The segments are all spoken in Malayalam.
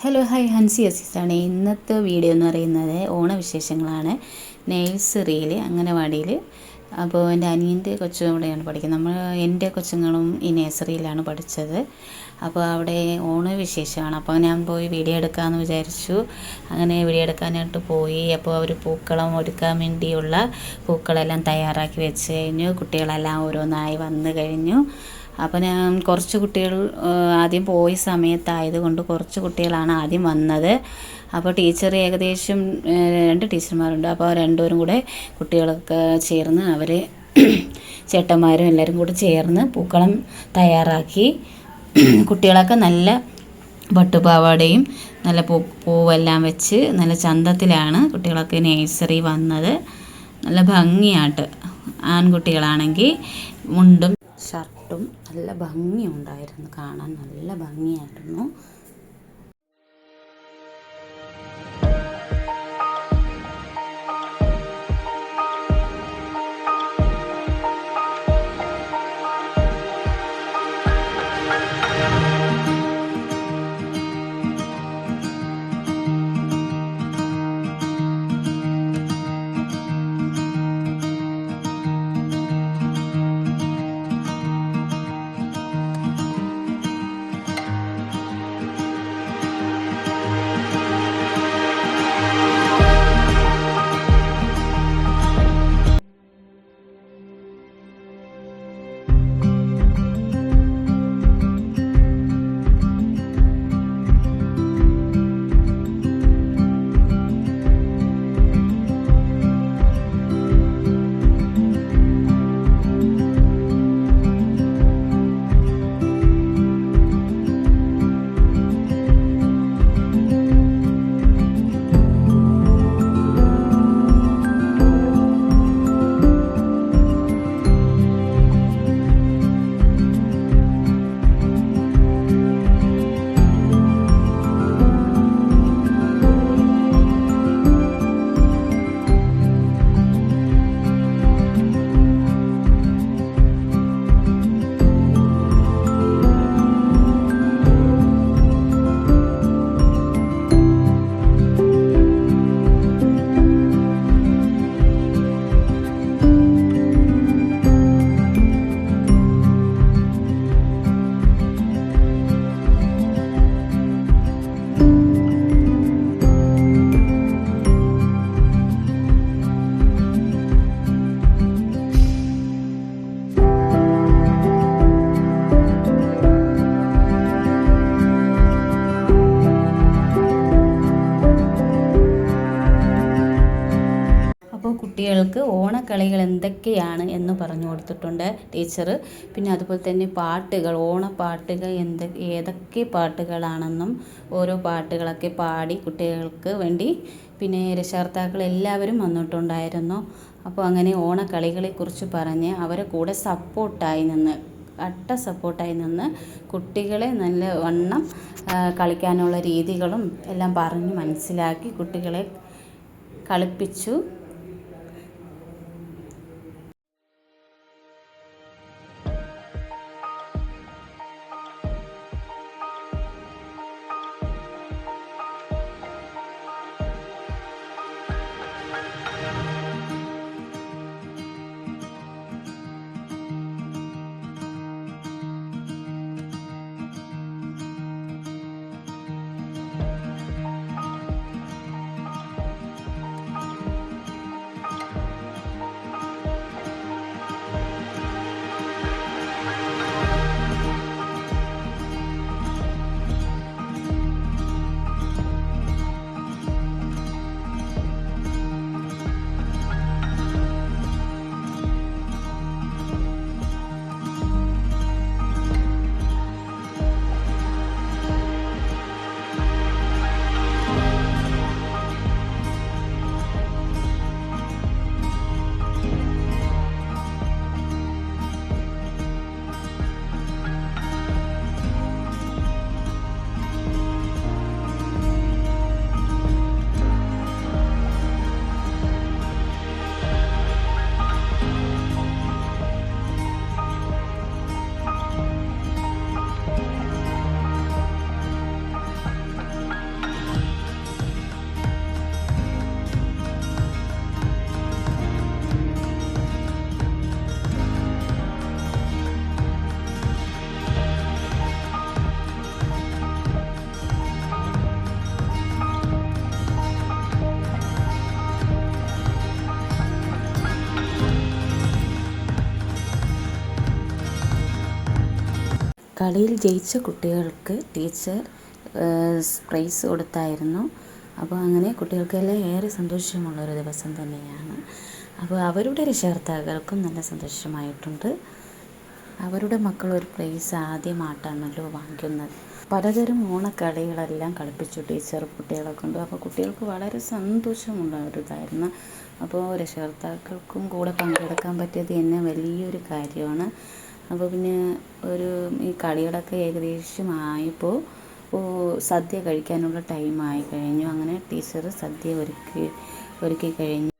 Hello hi Hansi അസീസാണ്. ഇന്നത്തെ വീഡിയോ എന്ന് പറയുന്നത് ഓണവിശേഷങ്ങളാണ്. നഴ്സറിയിൽ അംഗനവാടിയിൽ അപ്പോൾ എൻ്റെ അനിയൻ്റെ കൊച്ചും അവിടെയാണ് പഠിക്കുന്നത്. എൻ്റെ കൊച്ചുങ്ങളും ഈ നഴ്സറിയിലാണ് പഠിച്ചത്. അപ്പോൾ അവിടെ ഓണവിശേഷമാണ്. അപ്പോൾ ഞാൻ പോയി വീഡിയോ എടുക്കാമെന്ന് വിചാരിച്ചു. അങ്ങനെ വീഡിയോ എടുക്കാനായിട്ട് പോയി. അപ്പോൾ അവർ പൂക്കളം ഒരുക്കാൻ വേണ്ടിയുള്ള പൂക്കളെല്ലാം തയ്യാറാക്കി വെച്ച് കഴിഞ്ഞു. കുട്ടികളെല്ലാം ഓരോന്നായി വന്നു കഴിഞ്ഞു. അപ്പോൾ ഞാൻ കുറച്ച് കുട്ടികൾ ആദ്യം പോയ സമയത്തായതുകൊണ്ട് കുറച്ച് കുട്ടികളാണ് ആദ്യം വന്നത്. അപ്പോൾ ടീച്ചർ ഏകദേശം 2 ടീച്ചർമാരുണ്ട്. അപ്പോൾ രണ്ടുപേരും കൂടെ കുട്ടികളൊക്കെ ചേർന്ന് അവർ ചേട്ടന്മാരും എല്ലാവരും കൂടെ ചേർന്ന് പൂക്കളം തയ്യാറാക്കി. കുട്ടികളൊക്കെ നല്ല പട്ടുപാവാടയും നല്ല പൂവെല്ലാം വെച്ച് നല്ല ചന്തത്തിലാണ് കുട്ടികളൊക്കെ നഴ്സറി വന്നത്. നല്ല ഭംഗിയായിട്ട് ആൺകുട്ടികളാണെങ്കിൽ മുണ്ടും ഷർട്ടും നല്ല ഭംഗിയുണ്ടായിരുന്നു, കാണാൻ നല്ല ഭംഗിയായിരുന്നു. അപ്പോൾ കുട്ടികൾക്ക് ഓണക്കളികൾ എന്തൊക്കെയാണ് എന്ന് പറഞ്ഞു കൊടുത്തിട്ടുണ്ട് ടീച്ചർ. പിന്നെ അതുപോലെ തന്നെ പാട്ടുകൾ, ഓണപ്പാട്ടുകൾ ഏതൊക്കെ പാട്ടുകളാണെന്നും ഓരോ പാട്ടുകളൊക്കെ പാടി കുട്ടികൾക്ക് വേണ്ടി പിന്നെ രക്ഷകർത്താക്കൾ എല്ലാവരും വന്നിട്ടുണ്ടായിരുന്നു. അപ്പോൾ അങ്ങനെ ഓണക്കളികളെക്കുറിച്ച് പറഞ്ഞ് അവരെ കൂടെ സപ്പോർട്ടായി നിന്ന് കുട്ടികളെ നല്ല വണ്ണം കളിക്കാനുള്ള രീതികളും എല്ലാം പറഞ്ഞ് മനസ്സിലാക്കി കുട്ടികളെ കളിപ്പിച്ചു. കളിയിൽ ജയിച്ച കുട്ടികൾക്ക് ടീച്ചർ പ്രൈസ് കൊടുത്തായിരുന്നു. അപ്പോൾ അങ്ങനെ കുട്ടികൾക്കെല്ലാം ഏറെ സന്തോഷമുള്ളൊരു ദിവസം തന്നെയാണ്. അപ്പോൾ അവരുടെ രക്ഷകർത്താക്കൾക്കും നല്ല സന്തോഷമായിട്ടുണ്ട്. അവരുടെ മക്കൾ ഒരു പ്രൈസ് ആദ്യമായിട്ടാണല്ലോ വാങ്ങിക്കുന്നത്. പലതരം ഓണക്കളികളെല്ലാം കളിപ്പിച്ചു ടീച്ചർ കുട്ടികളെ കൊണ്ട്. അപ്പോൾ കുട്ടികൾക്ക് വളരെ സന്തോഷമുള്ള ഒരു ഇതായിരുന്നു. അപ്പോൾ രക്ഷകർത്താക്കൾക്കും കൂടെ പങ്കെടുക്കാൻ പറ്റിയത് തന്നെ വലിയൊരു കാര്യമാണ്. അപ്പോൾ പിന്നെ ഈ കളികളൊക്കെ ഏകദേശം ആയപ്പോൾ സദ്യ കഴിക്കാനുള്ള ടൈമായി കഴിഞ്ഞു. അങ്ങനെ ടീച്ചർ സദ്യ ഒരുക്കി കഴിഞ്ഞു.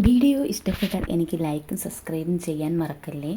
വീഡിയോ ഇഷ്ടപ്പെട്ടാൽ എനിക്ക് ലൈക്കും സബ്സ്ക്രൈബും ചെയ്യാൻ മറക്കല്ലേ.